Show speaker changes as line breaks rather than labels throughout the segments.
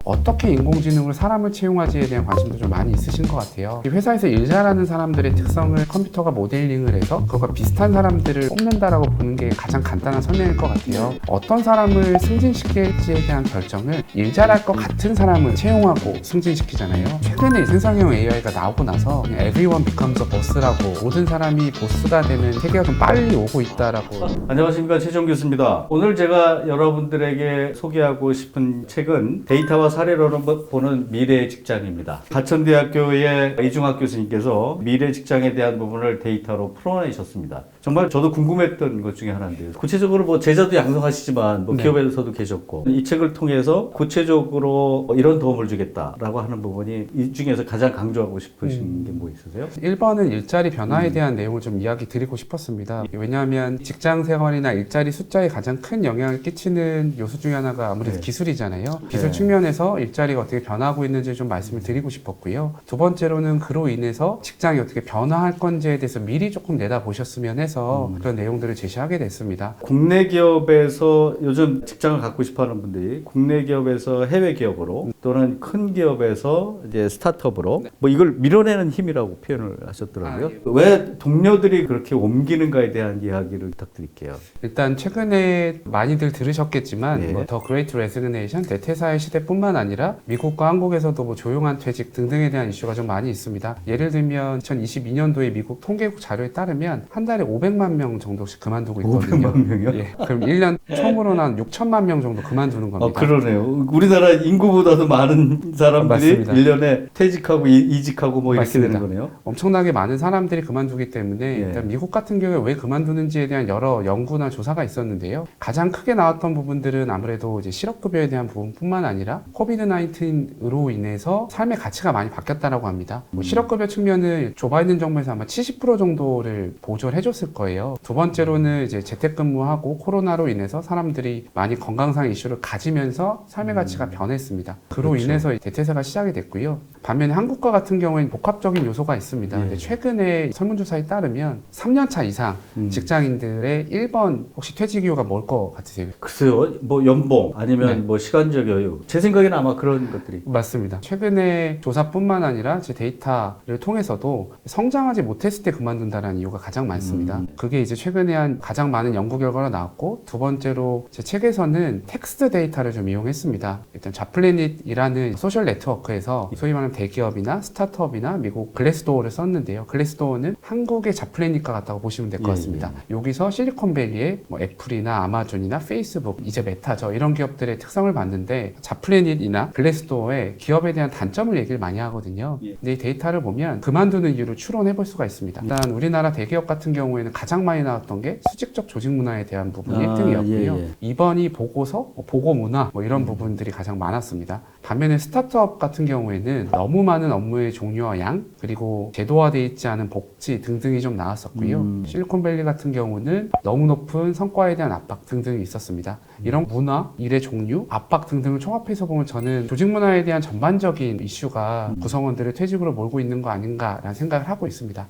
어떻게 인공지능으로 사람을 채용하지에 대한 관심도 좀 많이 있으신 것 같아요. 이 회사에서 일 잘하는 사람들의 특성을 컴퓨터가 모델링을 해서 그것과 비슷한 사람들을 뽑는다라고 보는 게 가장 간단한 설명일 것 같아요. 어떤 사람을 승진시킬지에 대한 결정을 일 잘할 것 같은 사람을 채용하고 승진시키잖아요. 최근에 생성형 AI가 나오고 나서 everyone becomes a boss라고 모든 사람이 보스가 되는 세계가 좀 빨리 오고 있다라고.
안녕하십니까, 최종 교수입니다. 오늘 제가 여러분들에게 소개하고 싶은 책은 데이터와 사례로 보는 미래의 직장입니다. 가천대학교의 이중학 교수님께서 미래 직장에 대한 부분을 데이터로 풀어내셨습니다. 정말 저도 궁금했던 것 중에 하나인데요. 구체적으로 뭐 제자도 양성하시지만 뭐 기업에서도 계셨고, 이 책을 통해서 구체적으로 이런 도움을 주겠다라고 하는 부분이 이 중에서 가장 강조하고 싶으신 게 뭐 있으세요?
1번은 일자리 변화에 대한 내용을 좀 이야기 드리고 싶었습니다. 왜냐하면 직장 생활이나 일자리 숫자에 가장 큰 영향을 끼치는 요소 중에 하나가 아무래도 기술이잖아요. 기술 측면에서 일자리가 어떻게 변화하고 있는지 좀 말씀을 드리고 싶었고요. 두 번째로는 그로 인해서 직장이 어떻게 변화할 건지에 대해서 미리 조금 내다보셨으면 해서 그런 내용들을 제시하게 됐습니다.
국내 기업에서 요즘 직장을 갖고 싶어 하는 분들이 국내 기업에서 해외 기업으로 또는 큰 기업에서 이제 스타트업으로 뭐 이걸 밀어내는 힘이라고 표현을 하셨더라고요. 왜 동료들이 그렇게 옮기는가에 대한 이야기를 부탁드릴게요.
일단 최근에 많이들 들으셨겠지만 뭐 더 그레이트 레지그네이션, 대퇴사의 시대뿐만 아니라 미국과 한국에서도 뭐 조용한 퇴직 등등에 대한 이슈가 좀 많이 있습니다. 예를 들면 2022년도에 미국 통계국 자료에 따르면 한 달에 500만 명 정도씩 그만두고 있거든요.
500만 명이요?
예, 그럼 1년 처음으로는 한 6천만 명 정도 그만두는 겁니다.
그러네요. 우리나라 인구보다도 많은 사람들이
맞습니다.
1년에 퇴직하고 이직하고 뭐 이렇게 되는 거네요.
엄청나게 많은 사람들이 그만두기 때문에 일단 미국 같은 경우에 왜 그만두는지에 대한 여러 연구나 조사가 있었는데요. 가장 크게 나왔던 부분들은 아무래도 이제 실업급여에 대한 부분뿐만 아니라 코비드-19으로 인해서 삶의 가치가 많이 바뀌었다라고 합니다. 뭐 실업급여 측면은 조 바이든 정부에서 아마 70% 정도를 보조를 해줬을 거예요. 두 번째로는 이제 재택근무하고 코로나로 인해서 사람들이 많이 건강상 이슈를 가지면서 삶의 가치가 변했습니다. 그로
그렇죠.
인해서 대퇴사가 시작이 됐고요. 반면에 한국과 같은 경우에는 복합적인 요소가 있습니다. 근데 최근에 설문조사에 따르면 3년차 이상 직장인들의 1번 혹시 퇴직 이유가 뭘 것 같으세요?
글쎄요, 뭐 연봉 아니면 뭐 시간적 여유. 제 생각에는 아마 그런 것들이.
맞습니다. 최근에 조사뿐만 아니라 제 데이터를 통해서도 성장하지 못했을 때 그만둔다는 이유가 가장 많습니다. 그게 이제 최근에 한 가장 많은 연구 결과가 나왔고, 두 번째로 제 책에서는 텍스트 데이터를 좀 이용했습니다. 일단 자플래닛이라는 소셜 네트워크에서 소위 말하는 대기업이나 스타트업이나 미국 글래스도어를 썼는데요. 글래스도어는 한국의 자플래닛과 같다고 보시면 될 것 같습니다. 여기서 실리콘밸리의 뭐 애플이나 아마존이나 페이스북, 이제 메타죠. 이런 기업들의 특성을 봤는데 자플래닛이나 글래스도어의 기업에 대한 단점을 얘기를 많이 하거든요. 근데 이 데이터를 보면 그만두는 이유를 추론해 볼 수가 있습니다. 일단 우리나라 대기업 같은 경우에는 가장 많이 나왔던 게 수직적 조직 문화에 대한 부분이 1등이었고요. 2번이 보고서, 보고 문화 뭐 이런 부분들이 가장 많았습니다. 반면에 스타트업 같은 경우에는 너무 많은 업무의 종류와 양, 그리고 제도화되어 있지 않은 복지 등등이 좀 나왔었고요. 실리콘밸리 같은 경우는 너무 높은 성과에 대한 압박 등등이 있었습니다. 이런 문화, 일의 종류, 압박 등등을 총합해서 보면 저는 조직 문화에 대한 전반적인 이슈가 구성원들을 퇴직으로 몰고 있는 거 아닌가라는 생각을 하고 있습니다.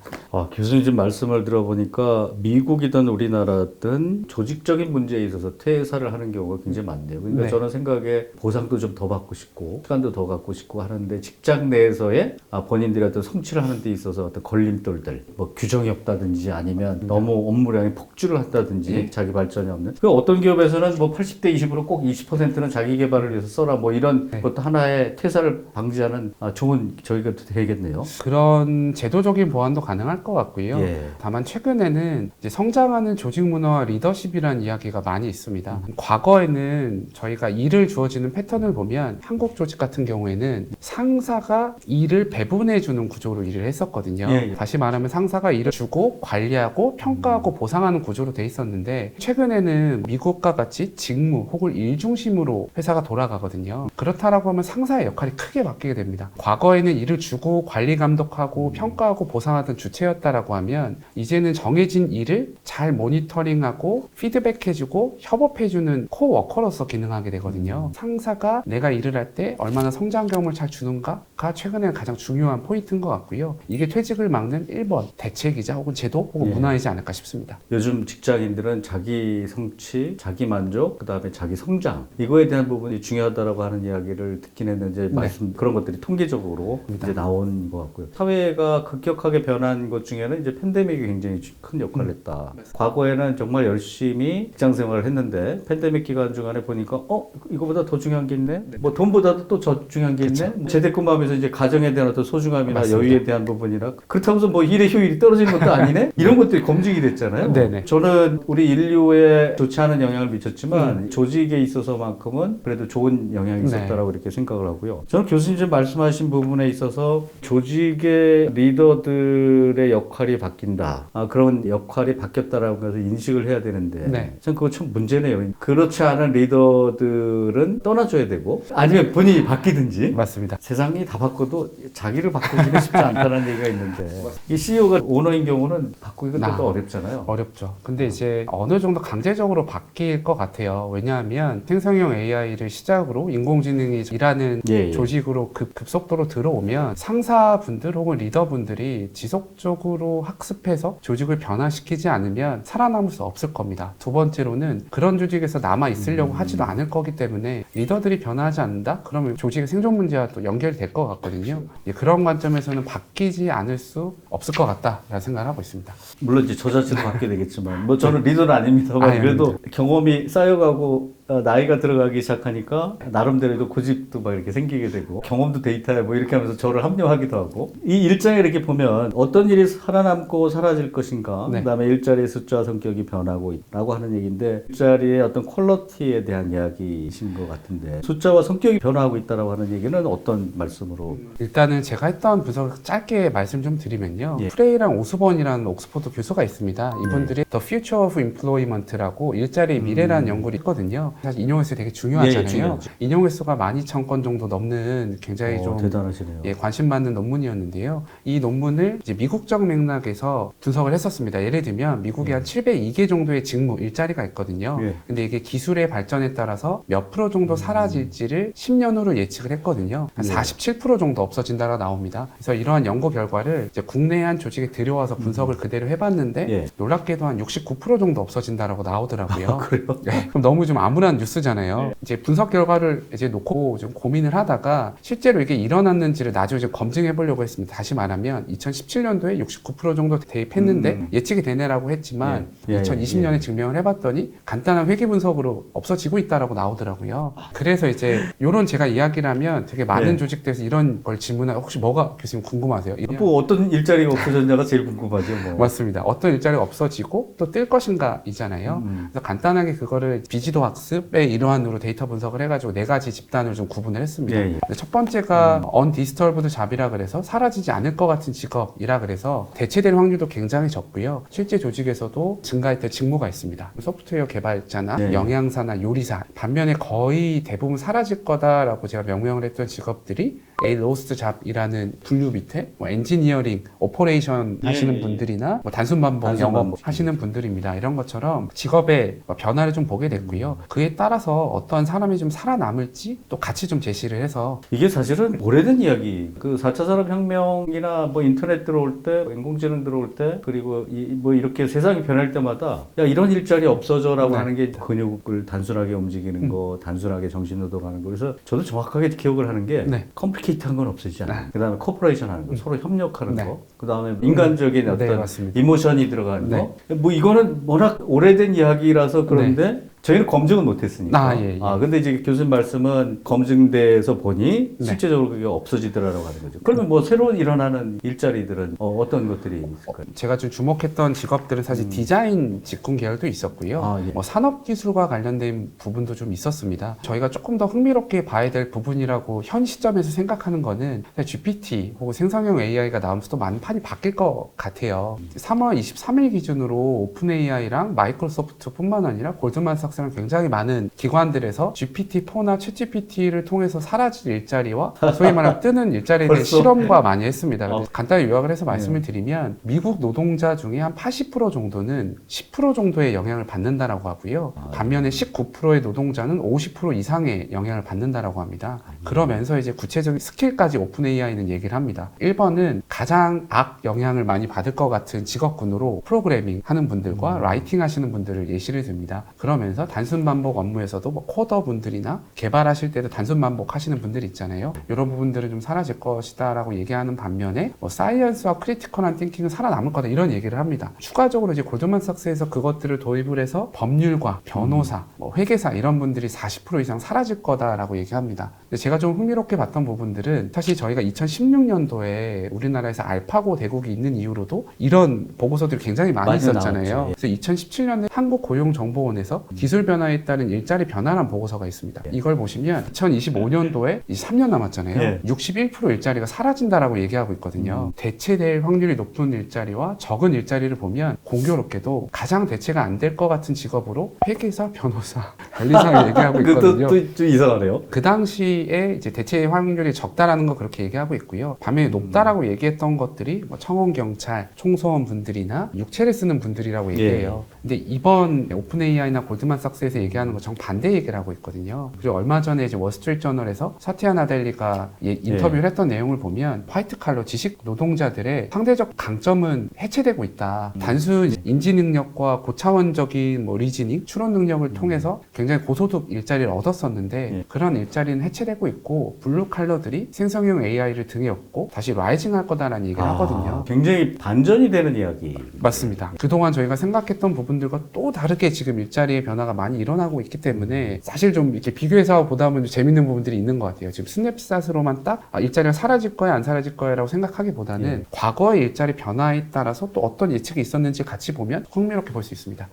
교수님 지금 말씀을 들어보니까 미국이든 우리나라든 조직적인 문제에 있어서 퇴사를 하는 경우가 굉장히 많네요. 그러니까 저는 생각에 보상도 좀 더 받고 싶고 시간도 더 갖고 싶고 하는데 직장 내에서의 본인들이 어떤 성취를 하는 데 있어서 어떤 걸림돌들, 뭐 규정이 없다든지 아니면 너무 업무량이 폭주를 한다든지 자기 발전이 없는. 그 어떤 기업에서는 뭐 80대 20으로 꼭 20%는 자기 개발을 위해서 써라 뭐 이런 것도 하나의 퇴사를 방지하는 좋은 저희가 되겠네요.
그런 제도적인 보완도 가능할 것 같고요. 다만 최근에는 이제 성장하는 조직 문화와 리더십이라는 이야기가 많이 있습니다. 과거에는 저희가 일을 주어지는 패턴을 보면 한국 조직 같은 경우에는 상사가 일을 배분해주는 구조로 일을 했었거든요. 다시 말하면 상사가 일을 주고 관리하고 평가하고 보상하는 구조로 돼 있었는데, 최근에는 미국과 같이 직무 혹은 일 중심으로 회사가 돌아가거든요. 그렇다라고 하면 상사의 역할이 크게 바뀌게 됩니다. 과거에는 일을 주고 관리 감독하고 평가하고 보상하던 주체였다라고 하면 이제는 정해진 일을 잘 모니터링하고 피드백해주고 협업해주는 코워커로서 기능하게 되거든요. 상사가 내가 일을 할 때 얼마나 성장 경험을 잘 주는가가 최근에 가장 중요한 포인트인 것 같고요. 이게 퇴직을 막는 1번 대책이자 혹은 제도 혹은 문화이지 않을까 싶습니다.
요즘 직장인들은 자기 성취, 자기 만족, 그다음에 자기 성장 이거에 대한 부분이 중요하다라고 하는 이야기를 듣긴 했는데 말씀 그런 것들이 통계적으로 이제 나온 것 같고요. 사회가 급격하게 변한 것 중에는 이제 팬데믹이 굉장히 큰 역할을 했다. 과거에는 정말 열심히 직장 생활을 했는데 팬데믹 기간 중간에 보니까 이거보다 더 중요한 게 있네. 뭐 돈보다도 또 더 중요한 게 있네. 재택근무하면서 이제 가정에 대한 어떤 소중함이나
맞습니다.
여유에 대한 부분이라 그렇다고 해서 뭐 일의 효율이 떨어지는 것도 아니네. 이런 것들이 검증이 됐잖아요.
네네.
저는 우리 인류에 좋지 않은 영향을 미쳤지만 조직에 있어서만큼은 그래도 좋은 영향이 있었다라고 이렇게 생각을 하고요. 저는 교수님 말씀하신 부분에 있어서 조직의 리더들의 역할이 바뀐다. 그런 역할이 바뀌었다라고 해서 인식을 해야 되는데
네.
전 그거 참 문제네요. 그렇지 않은 리더들은 떠나줘야 되고 아니면 본인이 바뀌든지
맞습니다.
세상이 다 바꿔도 자기를 바꾸기는 쉽지 않다는 얘기가 있는데 이 CEO가 오너인 경우는 바꾸기가 또 어렵잖아요.
어렵죠. 근데 이제 어느 정도 강제적으로 바뀔 것 같아요. 왜냐하면 생성형 AI를 시작으로 인공지능이 일하는 조직으로 급속도로 들어오면 상사분들 혹은 리더분들이 지속적으로 학습해서 조직을 변화시키지 않으면 살아남을 수 없을 겁니다. 두 번째로는 그런 조직에서 남아 있으려고 하지도 않을 거기 때문에 리더들이 변화하지 않는다? 그러면 조직의 생존 문제와 또 연결이 될 것 같거든요. 그런 관점에서는 바뀌지 않을 수 없을 것 같다라는 생각을 하고 있습니다.
물론 이제 저 자체도 바뀌게 되겠지만 뭐 저는 리더는 아닙니다만 그래도 경험이 쌓여가고 나이가 들어가기 시작하니까 나름대로도 고집도 막 이렇게 생기게 되고 경험도 데이터에 뭐 이렇게 하면서 저를 합리화하기도 하고 이 일장에 이렇게 보면 어떤 일이 살아남고 사라질 것인가 그다음에 일자리의 숫자 성격이 변하고 있다고 하는 얘기인데 일자리의 어떤 퀄리티에 대한 이야기이신 것 같은데 숫자와 성격이 변화하고 있다라고 하는 얘기는 어떤 말씀으로
일단은 제가 했던 분석을 짧게 말씀 좀 드리면요. 프레이랑 오스본이라는 옥스퍼드 교수가 있습니다. 이분들이 The Future of Employment라고 일자리의 미래라는 연구를 했거든요. 사실 인용횟수 되게 중요하잖아요. 인용횟수가 12,000건 정도 넘는 굉장히 좀
대단하시네요.
관심 받는 논문이었는데요. 이 논문을 이제 미국적 맥락에서 분석을 했었습니다. 예를 들면 미국에 한 702개 정도의 직무, 일자리가 있거든요. 근데 이게 기술의 발전에 따라서 몇 프로 정도 사라질지를 10년 후로 예측을 했거든요. 한 47% 정도 없어진다고 나옵니다. 그래서 이러한 연구 결과를 이제 국내의 한 조직에 들여와서 분석을 그대로 해봤는데 놀랍게도 한 69% 정도 없어진다라고 나오더라고요.
그래요?
그럼 너무 좀 암울한 뉴스잖아요. 이제 분석 결과를 이제 놓고 좀 고민을 하다가 실제로 이게 일어났는지를 나중에 좀 검증해 보려고 했습니다. 다시 말하면 2017년도에 69% 정도 대입했는데 예측이 되네라고 했지만 2020년에 증명을 해봤더니 간단한 회계 분석으로 없어지고 있다라고 나오더라고요. 그래서 이제 이런 제가 이야기를 하면 되게 많은 조직들에서 이런 걸 질문하고 혹시 뭐가 교수님 궁금하세요?
뭐 어떤 일자리가 없어졌냐가 제일 궁금하죠. 뭐.
맞습니다. 어떤 일자리가 없어지고 또 뜰 것인가 이잖아요. 그래서 간단하게 그거를 비지도 학습의 일환으로 데이터 분석을 해가지고 4가지 집단을 좀 구분을 했습니다. 첫 번째가 undisturbed job이라 그래서 사라지지 않을 것 같은 직업이라 그래서 대체될 확률도 굉장히 적고요. 실제 조직에서도 증가했던 직무가 있습니다. 소프트웨어 개발자나 영양사나 요리사 반면에 거의 대부분 사라질 거다라고 제가 명명을 했던 직업들이 A lost job이라는 분류 밑에 뭐 엔지니어링, 오퍼레이션 하시는 분들이나 뭐 단순 반복 영업 하시는 분들입니다. 이런 것처럼 직업의 변화를 좀 보게 됐고요. 그에 따라서 어떠한 사람이 좀 살아남을지 또 같이 좀 제시를 해서
이게 사실은 오래된 이야기. 그 4차 산업혁명이나 뭐 인터넷 들어올 때, 인공지능 들어올 때, 그리고 뭐 이렇게 세상이 변할 때마다 야 이런 일자리 없어져라고 하는 게 근육을 단순하게 움직이는 거, 단순하게 정신노동하는 거. 그래서 저도 정확하게 기억을 하는 게 컴플리케이트한 건 없어지지 않아요. 그다음에 코퍼레이션 하는 거, 서로 협력하는 거, 그다음에 인간적인 어떤 이모션이 들어가는 거. 뭐 이거는 워낙 오래된 이야기라서 그런데 저희는 검증은 못했으니까. 근데 이제 교수님 말씀은 검증돼서 보니 실제적으로 그게 없어지더라라고 하는 거죠. 그러면 뭐 새로운 일어나는 일자리들은 어떤 것들이 있을까요?
제가 좀 주목했던 직업들은 사실 디자인 직군 계열도 있었고요. 뭐 산업기술과 관련된 부분도 좀 있었습니다. 저희가 조금 더 흥미롭게 봐야 될 부분이라고 현 시점에서 생각하는 거는 GPT 혹은 생성형 AI가 나오면서 또 많은 판이 바뀔 것 같아요. 3월 23일 기준으로 오픈 AI랑 마이크로소프트뿐만 아니라 골드만삭스랑 굉장히 많은 기관들에서 GPT-4나 챗GPT를 통해서 사라질 일자리와 소위 말하는 뜨는 일자리에 대한 실험과 많이 했습니다. 간단히 요약을 해서 말씀을 드리면 미국 노동자 중에 한 80% 정도는 10% 정도의 영향을 받는다라고 하고요. 반면에 19%의 노동자는 50% 이상의 영향을 받는다라고 합니다. 그러면서 이제 구체적인 스킬까지 오픈 AI는 얘기를 합니다. 1번은 가장 악 영향을 많이 받을 것 같은 직업군으로 프로그래밍 하는 분들과 라이팅 하시는 분들을 예시를 듭니다. 그러면서 하면서 단순 반복 업무에서도 뭐 코더 분들이나 개발하실 때도 단순 반복 하시는 분들이 있잖아요. 이런 부분들은 좀 사라질 것이다라고 얘기하는 반면에 뭐 사이언스와 크리티컬한 띵킹은 살아남을 거다 이런 얘기를 합니다. 추가적으로 이제 골드만삭스에서 그것들을 도입을 해서 법률가, 변호사, 뭐 회계사 이런 분들이 40% 이상 사라질 거다라고 얘기합니다. 근데 제가 좀 흥미롭게 봤던 부분들은 사실 저희가 2016년도에 우리나라에서 알파고 대국이 있는 이후로도 이런 보고서들이 굉장히 많이 있었잖아요.
나왔죠.
그래서 2017년에 한국고용정보원에서 기술 변화에 따른 일자리 변화란 보고서가 있습니다. 이걸 보시면 2025년도에 이제 3년 남았잖아요.
예.
61% 일자리가 사라진다라고 얘기하고 있거든요. 대체될 확률이 높은 일자리와 적은 일자리를 보면 공교롭게도 가장 대체가 안 될 것 같은 직업으로 회계사, 변호사, 관리사를 얘기하고 있거든요.
또 이상하네요.
그 당시에 이제 대체 확률이 적다라는 거 그렇게 얘기하고 있고요. 반면에 높다라고 얘기했던 것들이 뭐 청원 경찰, 총소원 분들이나 육체를 쓰는 분들이라고 얘기해요. 근데 이번 오픈 AI나 골드만삭스에서 얘기하는 거 정반대 얘기를 하고 있거든요. 그리고 얼마 전에 이제 월스트리트 저널에서 사티아 나델리가 인터뷰를 했던 내용을 보면 화이트 칼러 지식 노동자들의 상대적 강점은 해체되고 있다. 단순 인지 능력과 고차원적인 뭐 리즈닝, 추론 능력을 통해서 굉장히 고소득 일자리를 얻었었는데 그런 일자리는 해체되고 있고 블루 칼러들이 생성형 AI를 등에 업고 다시 라이징 할 거다라는 얘기를 하거든요.
굉장히 반전이 되는 이야기.
맞습니다. 그동안 저희가 생각했던 부분들과 또 다르게 지금 일자리의 변화가 많이 일어나고 있기 때문에 사실 좀 이렇게 비교해서 보다 보면 재밌는 부분들이 있는 것 같아요. 지금 스냅샷으로만 딱 일자리가 사라질 거야 안 사라질 거야라고 생각하기보다는 과거의 일자리 변화에 따라서 또 어떤 예측이 있었는지 같이 보면 흥미롭게 볼 수 있습니다.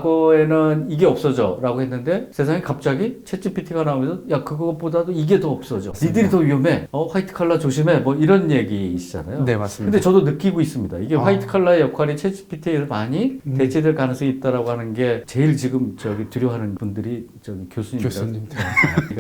과거에는 이게 없어져 라고 했는데 세상에 갑자기 챗GPT가 나오면서 야 그거보다도 이게 더 없어져. 니들이 더 위험해. 화이트 칼라 조심해. 뭐 이런 얘기이시잖아요.
네, 맞습니다.
근데 저도 느끼고 있습니다. 이게 화이트 칼라의 역할이 챗GPT에서 많이 대체될 가능성이 있다라고 하는 게 제일 지금 두려워하는 분들이 교수님들.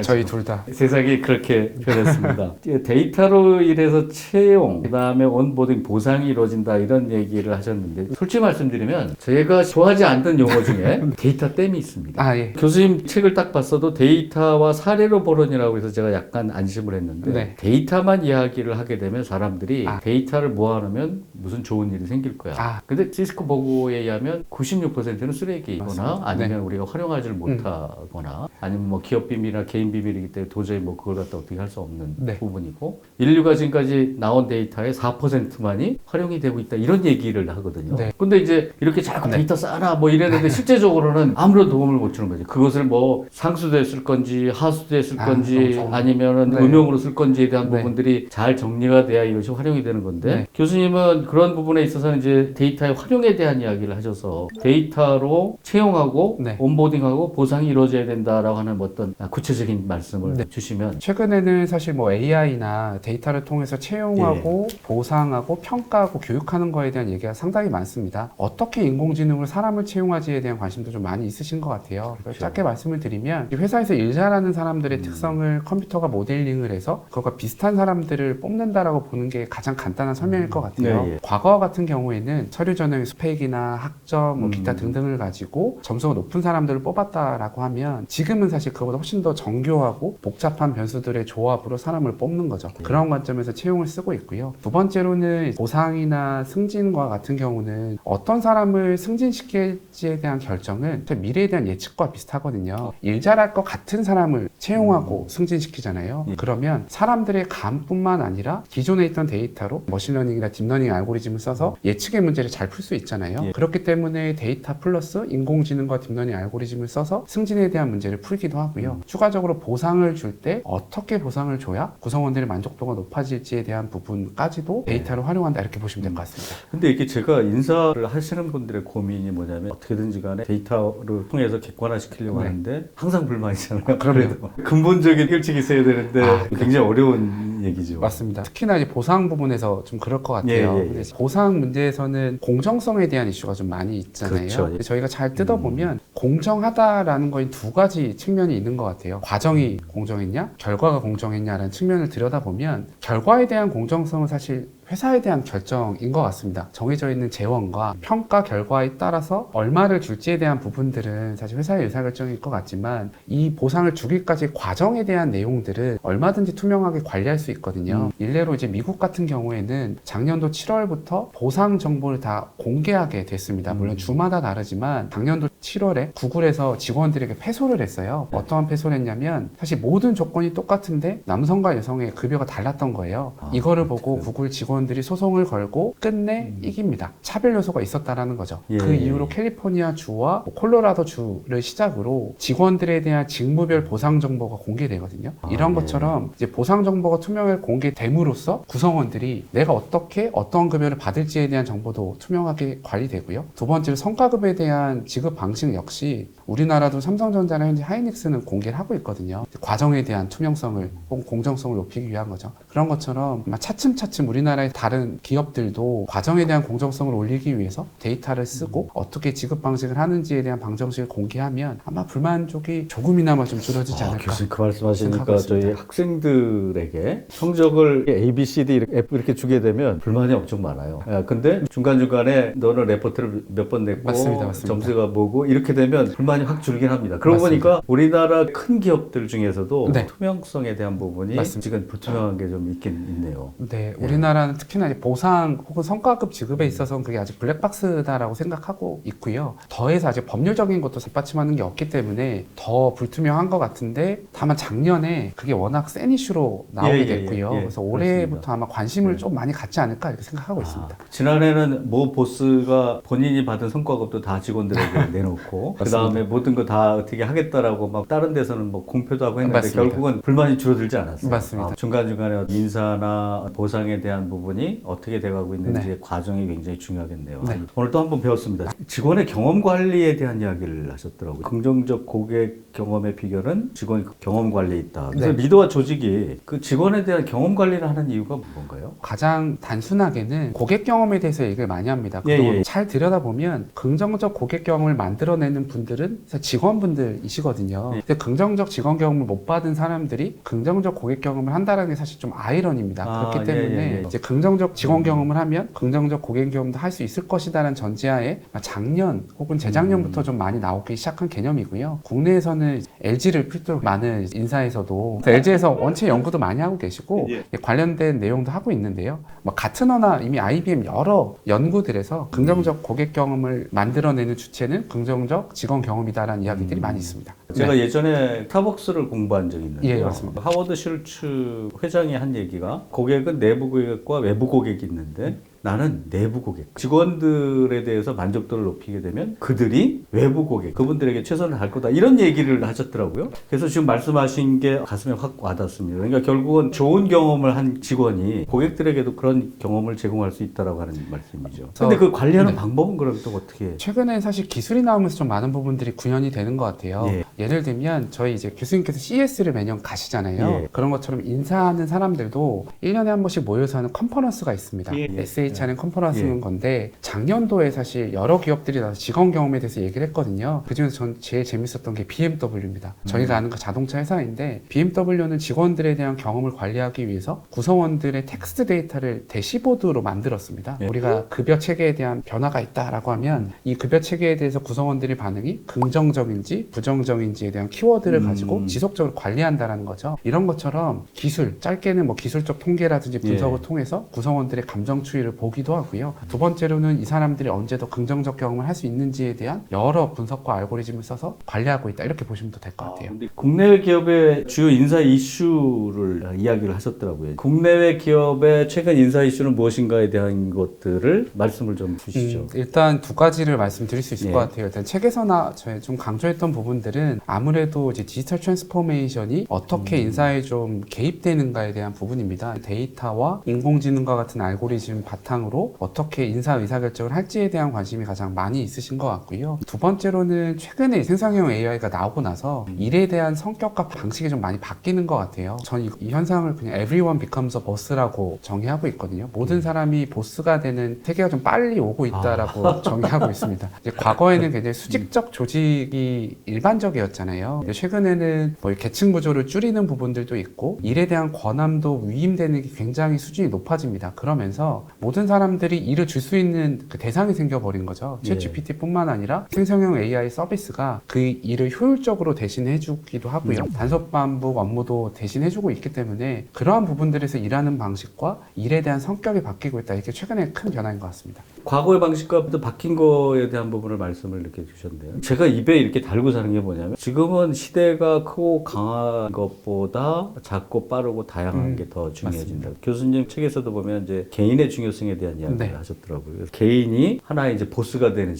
저희 둘 다.
세상이 그렇게 변했습니다. 데이터로 인해서 채용, 그 다음에 온보딩, 보상이 이루어진다 이런 얘기를 하셨는데 솔직히 말씀드리면 제가 좋아하지 않던 용어 중에 데이터 댐이 있습니다.
아, 예.
교수님 책을 딱 봤어도 데이터와 사례로 벌어지라고 해서 제가 약간 안심을 했는데
네.
데이터만 이야기를 하게 되면 사람들이 데이터를 모아놓으면 무슨 좋은 일이 생길 거야. 근데 시스코 보고에 의하면 96%는 쓰레기거나
맞습니다.
아니면 우리가 활용하지를 못하거나 아니면 뭐 기업 비밀이나 개인 비밀이기 때문에 도저히 뭐 그걸 갖다 어떻게 할 수 없는 부분이고 인류가 지금까지 나온 데이터의 4%만이 활용이 되고 있다 이런 얘기를 하거든요. 근데 이제 이렇게 자꾸 데이터 쌓아라 뭐 이랬는데 실제적으로는 아무런 도움을 못 주는 거죠. 그것을 뭐 상수도에 쓸 건지 하수도에 쓸 건지 아니면은 음용으로 쓸 건지에 대한 부분들이 잘 정리가 돼야 이것이 활용이 되는 건데 교수님은 그런 부분에 있어서는 이제 데이터의 활용에 대한 이야기를 하셔서 데이터로 채용하고 온보딩하고 보상이 이루어져야 된다라고 하는 어떤 구체적인 말씀을 주시면
최근에는 사실 뭐 AI나 데이터를 통해서 채용하고 보상하고 평가하고 교육하는 거에 대한 얘기가 상당히 많습니다. 어떻게 인공지능으로 사람을 채용하지에 대한 관심도 좀 많이 있으신 것 같아요. 짧게 말씀을 드리면 회사에서 일 잘하는 사람들의 특성을 컴퓨터가 모델링을 해서 그것과 비슷한 사람들을 뽑는다라고 보는 게 가장 간단한 설명일 것 같아요. 과거 같은 경우에는 서류 전형의 스펙이나 학점, 뭐 기타 등등을 가지고 점수가 높은 사람들을 뽑았다라고 하면 지금은 사실 그거보다 훨씬 더 정교하고 복잡한 변수들의 조합으로 사람을 뽑는 거죠. 그런 관점에서 채용을 쓰고 있고요. 두 번째로는 보상이나 승진과 같은 경우는 어떤 사람을 승진시킬지에 대한 결정은 미래에 대한 예측과 비슷하거든요. 일 잘할 것 같은 사람을 채용하고 승진시키잖아요. 그러면 사람들의 감뿐만 아니라 기존에 있던 데이터로 머신러닝이나 딥러닝 알고리즘을 써서 예측의 문제를 잘 풀 수 있잖아요. 그렇기 때문에 데이터 플러스 인공지능과 딥러닝 알고리즘을 써서 승진에 대한 문제를 풀기도 하고요. 추가적으로 보상을 줄 때 어떻게 보상을 줘야 구성원들의 만족도가 높아질지에 대한 부분까지도 데이터를 활용한다 이렇게 보시면 될 것 같습니다.
근데 이게 제가 인사를 하시는 분들의 고민이 뭐냐면 어떻게든지 간에 데이터를 통해서 객관화시키려고 하는데 항상 불만이잖아요.
그럼요.
근본적인 해결책이 있어야 되는데 굉장히 어려운 얘기죠.
맞습니다. 특히나 이제 보상 부분에서 좀 그럴 것 같아요. 보상 문제에서는 공정성에 대한 이슈가 좀 많이 있잖아요. 저희가 잘 뜯어보면 공정하다라는 거에 두 가지 측면이 있는 것 같아요. 과정이 공정했냐, 결과가 공정했냐라는 측면을 들여다보면 결과에 대한 공정성은 사실 회사에 대한 결정인 것 같습니다. 정해져 있는 재원과 평가 결과에 따라서 얼마를 줄지에 대한 부분들은 사실 회사의 의사결정일 것 같지만 이 보상을 주기까지 과정에 대한 내용들은 얼마든지 투명하게 관리할 수 있거든요. 일례로 이제 미국 같은 경우에는 작년도 7월부터 보상 정보를 다 공개하게 됐습니다. 물론 주마다 다르지만 작년도 7월에 구글에서 직원들에게 패소를 했어요. 어떠한 패소를 했냐면 사실 모든 조건이 똑같은데 남성과 여성의 급여가 달랐던 거예요. 이거를 보고 구글 직원들이 소송을 걸고 끝내 이깁니다. 차별 요소가 있었다라는 거죠.
예.
그 이후로 캘리포니아 주와 콜로라도 주를 시작으로 직원들에 대한 직무별 보상 정보가 공개되거든요. 이런 것처럼 이제 보상 정보가 투명하게 공개됨으로써 구성원들이 내가 어떻게 어떤 급여를 받을지에 대한 정보도 투명하게 관리되고요. 두 번째로 성과급에 대한 지급 방식 역시 우리나라도 삼성전자나 현재 하이닉스는 공개를 하고 있거든요. 과정에 대한 투명성을 혹은 공정성을 높이기 위한 거죠. 그런 것처럼 아마 차츰차츰 우리나라의 다른 기업들도 과정에 대한 공정성을 올리기 위해서 데이터를 쓰고 어떻게 지급 방식을 하는지에 대한 방정식을 공개하면 아마 불만족이 조금이나마 좀 줄어들지 않을까.
교수님 그 말씀하시니까
생각하고
저희
있습니다.
학생들에게 성적을 A, B, C, D F 이렇게 주게 되면 불만이 엄청 많아요. 근데 중간중간에 너는 레포트를 몇 번 냈고
맞습니다.
점수가 뭐고 이렇게 되면 불만이 확 줄긴 합니다. 그러고 보니까 우리나라 큰 기업들 중에서도
네.
투명성에 대한 부분이
맞습니다.
지금 불투명한 게 좀 있긴 있네요.
네, 우리나라는 특히나 이제 보상 혹은 성과급 지급에 있어서는 그게 아직 블랙박스다라고 생각하고 있고요. 더해서 아직 법률적인 것도 뒷받침하는 게 없기 때문에 더 불투명한 것 같은데 다만 작년에 그게 워낙 센 이슈로 나오게 됐고요. 그래서 올해부터 아마 관심을 좀 많이 갖지 않을까 이렇게 생각하고 있습니다.
지난해는 모 보스가 본인이 받은 성과급도 다 직원들에게 내놓고 그 다음에 모든 거 다 어떻게 하겠다라고 막 다른 데서는 뭐 공표도 하고 했는데
맞습니다.
결국은 불만이 줄어들지 않았어요.
맞습니다.
중간중간에 인사나 보상에 대한 부분이 어떻게 돼가고 있는지
네.
과정이 굉장히 중요하겠네요.
네.
오늘 또 한 번 배웠습니다. 직원의 경험 관리에 대한 이야기를 하셨더라고요. 긍정적 고객 경험의 비결은 직원 경험 관리에 있다. 그래서
네.
리더와 조직이 그 직원에 대한 경험 관리를 하는 이유가 뭔가요?
가장 단순하게는 고객 경험에 대해서 얘기를 많이 합니다. 그동안 잘 들여다보면 긍정적 고객 경험을 만들어내는 분들은 사실 직원분들이시거든요. 근데 긍정적 직원 경험을 못 받은 사람들이 긍정적 고객 경험을 한다는 게 사실 좀 아이러니입니다. 그렇기 때문에 이제 긍정적 직원 경험을 하면 긍정적 고객 경험도 할 수 있을 것이다라는 전제하에 작년 혹은 재작년부터 좀 많이 나오기 시작한 개념이고요. 국내에서는 LG를 필두로 많은 인사에서도 LG에서 원체 연구도 많이 하고 계시고 관련된 내용도 하고 있는데요. 가트너나 이미 IBM 여러 연구들에서 긍정적 고객 경험을 만들어내는 주체는 긍정적 직원 경험이다라는 이야기들이 많이 있습니다.
제가 예전에 스타벅스를 공부한 적이 있는데요.
예, 맞습니다.
하워드 슐츠 회장이 한 얘기가 고객은 내부 고객과 외부 고객이 있는데 나는 내부 고객, 직원들에 대해서 만족도를 높이게 되면 그들이 외부 고객, 그분들에게 최선을 다할 거다. 이런 얘기를 하셨더라고요. 그래서 지금 말씀하신 게 가슴에 확 와닿습니다. 그러니까 결국은 좋은 경험을 한 직원이 고객들에게도 그런 경험을 제공할 수 있다라고 하는 말씀이죠. 근데 그 관리하는 방법은 그럼 또 어떻게?
최근에 사실 기술이 나오면서 좀 많은 부분들이 구현이 되는 것 같아요. 예를 들면 저희 이제 교수님께서 CES를 매년 가시잖아요. 그런 것처럼 인사하는 사람들도 1년에 한 번씩 모여서 하는 컨퍼런스가 있습니다. SH하는 컨퍼런스는 건데 작년도에 사실 여러 기업들이 나서 직원 경험에 대해서 얘기를 했거든요. 그중에서 전 제일 재밌었던 게 BMW입니다. 저희가 아는 그 자동차 회사인데 BMW는 직원들에 대한 경험을 관리하기 위해서 구성원들의 텍스트 데이터를 대시보드로 만들었습니다. 우리가 급여 체계에 대한 변화가 있다라고 하면 이 급여 체계에 대해서 구성원들의 반응이 긍정적인지 부정적인지에 대한 키워드를 가지고 지속적으로 관리한다는 거죠. 이런 것처럼 기술, 짧게는 뭐 기술적 통계라든지 분석을 통해서 구성원들의 감정 추이를 보기도 하고요. 두 번째로는 이 사람들이 언제 더 긍정적 경험을 할 수 있는지에 대한 여러 분석과 알고리즘을 써서 관리하고 있다. 이렇게 보시면 될 것 같아요.
근데 국내외 기업의 주요 인사 이슈를 이야기를 하셨더라고요. 국내외 기업의 최근 인사 이슈는 무엇인가에 대한 것들을 말씀을 좀 주시죠.
일단 두 가지를 말씀드릴 수 있을 것 같아요. 일단 책에서나 저희 좀 강조했던 부분들은 아무래도 이제 디지털 트랜스포메이션이 어떻게 인사에 좀 개입되는가에 대한 부분입니다. 데이터와 인공지능과 같은 알고리즘 바탕 바탕으로 어떻게 인사 의사결정을 할지에 대한 관심이 가장 많이 있으신 것 같고요. 두 번째로는 최근에 생성형 AI가 나오고 나서 일에 대한 성격과 방식이 좀 많이 바뀌는 것 같아요. 전 이 현상을 그냥 everyone becomes a boss라고 정의하고 있거든요. 모든 사람이 보스가 되는 세계가 좀 빨리 오고 있다라고 정의하고 있습니다. 이제 과거에는 굉장히 수직적 조직이 일반적이었잖아요. 근데 최근에는 뭐 계층 구조를 줄이는 부분들도 있고 일에 대한 권함도 위임되는 게 굉장히 수준이 높아집니다. 그러면서 모든 사람들이 일을 줄 수 있는 그 대상이 생겨버린 거죠.
예.
챗GPT뿐만 아니라 생성형 AI 서비스가 그 일을 효율적으로 대신해주기도 하고요. 단속 반복 업무도 대신해주고 있기 때문에 그러한 부분들에서 일하는 방식과 일에 대한 성격이 바뀌고 있다. 이게 최근에 큰 변화인 것 같습니다.
과거의 방식과 바뀐 거에 대한 부분을 말씀을 이렇게 주셨는데요. 제가 입에 이렇게 달고 사는 게 뭐냐면 지금은 시대가 크고 강한 것보다 작고 빠르고 다양한 게 더 중요해진다. 교수님 책에서도 보면 이제 개인의 중요성에 대한 이야기를
네.
하셨더라고요. 그래서 개인이 하나의 이제 보스가 되는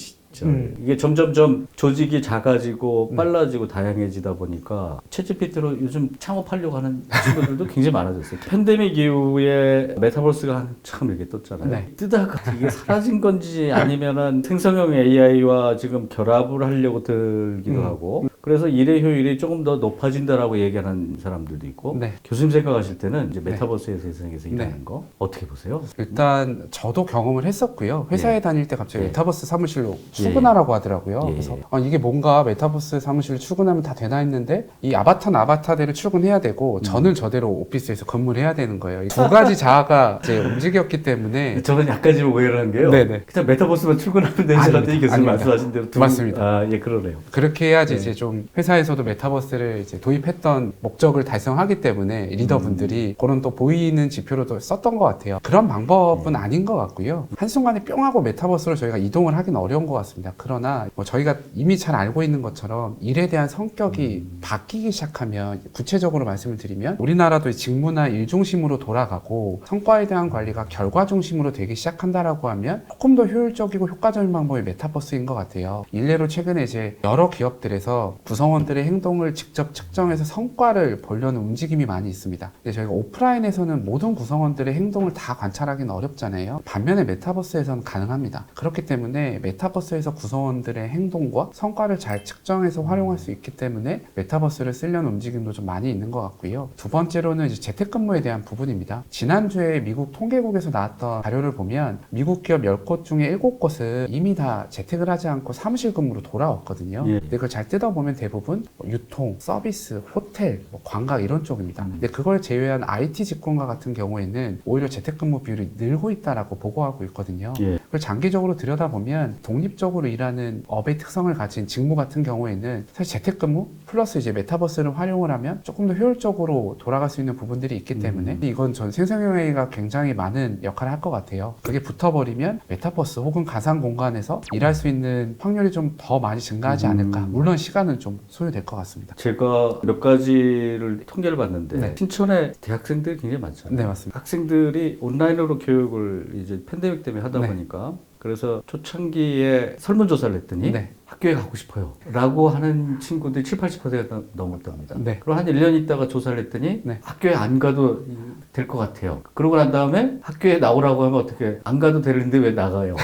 이게 점점점 조직이 작아지고 빨라지고 다양해지다 보니까 챗GPT로 요즘 창업하려고 하는 친구들도 굉장히 많아졌어요. 팬데믹 이후에 메타버스가 한참 이렇게 떴잖아요.
네.
뜨다가 이게 사라진 건지 아니면은 생성형 AI와 지금 결합을 하려고 들기도 하고 그래서 일의 효율이 조금 더 높아진다라고 얘기하는 사람들도 있고
네.
교수님 생각하실 때는 이제 메타버스의 세상에서 일하는 거 어떻게 보세요?
일단 저도 경험을 했었고요. 회사에 다닐 때 갑자기
예.
메타버스 사무실로 출근하라고 하더라고요.
예.
그래서 이게 뭔가 메타버스 사무실 출근하면 다 되나 했는데 이 아바타는 아바타대로 출근해야 되고 저는 저대로 오피스에서 근무를 해야 되는 거예요. 이 두 가지 자아가 이제 움직였기 때문에
저는 약간 지금 오해를 한 게요.
네네.
그냥 메타버스만 출근하면 되는 줄 알았더니 교수님
아닙니다.
말씀하신 대로
맞습니다.
아, 예, 그러네요.
그렇게 해야지
네.
이제 좀 회사에서도 메타버스를 이제 도입했던 목적을 달성하기 때문에 리더분들이 그런 또 보이는 지표로도 썼던 것 같아요. 그런 방법은 아닌 것 같고요. 한순간에 뿅 하고 메타버스로 저희가 이동을 하긴 어려운 것 같습니다. 그러나 뭐 저희가 이미 잘 알고 있는 것처럼 일에 대한 성격이 바뀌기 시작하면 구체적으로 말씀을 드리면 우리나라도 직무나 일 중심으로 돌아가고 성과에 대한 관리가 결과 중심으로 되기 시작한다라고 하면 조금 더 효율적이고 효과적인 방법이 메타버스인 것 같아요. 일례로 최근에 이제 여러 기업들에서 구성원들의 행동을 직접 측정해서 성과를 보려는 움직임이 많이 있습니다. 근데 저희가 오프라인에서는 모든 구성원들의 행동을 다 관찰하기는 어렵잖아요. 반면에 메타버스에서는 가능합니다. 그렇기 때문에 메타버스에서 구성원들의 행동과 성과를 잘 측정해서 활용할 수 있기 때문에 메타버스를 쓰려는 움직임도 좀 많이 있는 것 같고요. 두 번째로는 이제 재택근무에 대한 부분입니다. 지난주에 미국 통계국에서 나왔던 자료를 보면 미국 기업 10곳 중에 7곳은 이미 다 재택을 하지 않고 사무실 근무로 돌아왔거든요.
예.
근데 그걸 잘 뜯어보면 대부분 뭐 유통, 서비스, 호텔, 뭐 관광 이런 쪽입니다. 근데 그걸 제외한 IT 직군과 같은 경우에는 오히려 재택근무 비율이 늘고 있다라고 보고하고 있거든요.
예.
그걸 장기적으로 들여다보면 독립적으로 일하는 업의 특성을 가진 직무 같은 경우에는 사실 재택근무 플러스 이제 메타버스를 활용을 하면 조금 더 효율적으로 돌아갈 수 있는 부분들이 있기 때문에 이건 전 생성형 AI가 굉장히 많은 역할을 할 것 같아요. 그게 붙어버리면 메타버스 혹은 가상 공간에서 일할 수 있는 확률이 좀 더 많이 증가하지 않을까. 물론 시간은 좀 소요될 것 같습니다.
제가 몇 가지를 통계를 봤는데
네.
신촌에 대학생들이 굉장히 많잖아요.
네, 맞습니다.
학생들이 온라인으로 교육을 이제 팬데믹 때문에 하다
네.
보니까 그래서 초창기에 설문조사를 했더니
네.
학교에 가고 싶어요 라고 하는 친구들이 70~80%가 넘었답니다.
네.
그리고 한 1년 있다가 조사를 했더니
네.
학교에 안 가도 될 것 같아요. 그러고 난 다음에 학교에 나오라고 하면 어떻게 안 가도 되는데 왜 나가요?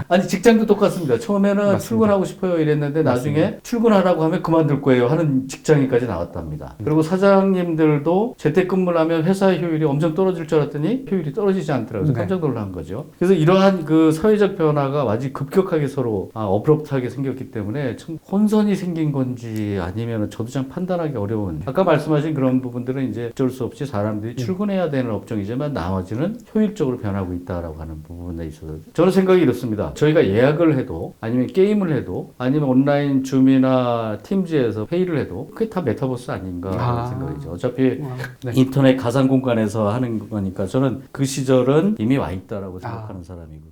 아니 직장도 똑같습니다. 처음에는
맞습니다.
출근하고 싶어요 이랬는데 나중에 출근하라고 하면 그만둘 거예요 하는 직장인까지 나왔답니다. 그리고 사장님들도 재택근무를 하면 회사의 효율이 엄청 떨어질 줄 알았더니 효율이 떨어지지 않더라고요. 그래서
네.
깜짝 놀란 거죠. 그래서 이러한 그 사회적 변화가 아주 급격하게 서로 어브럽트하게 생겼기 때문에 참 혼선이 생긴 건지 아니면 저도 참 판단하기 어려운 아까 말씀하신 그런 부분들은 이제 어쩔 수 없이 사람들이 출근해야 되는 업종이지만 나머지는 효율적으로 변하고 있다라고 하는 부분에 있어서 저는 생각이 이렇습니다. 저희가 예약을 해도 아니면 게임을 해도 아니면 온라인 줌이나 팀즈에서 회의를 해도 그게 다 메타버스 아닌가 하는 생각이죠. 어차피
네.
인터넷 가상 공간에서 하는 거니까 저는 그 시절은 이미 와 있다라고 생각하는 사람이고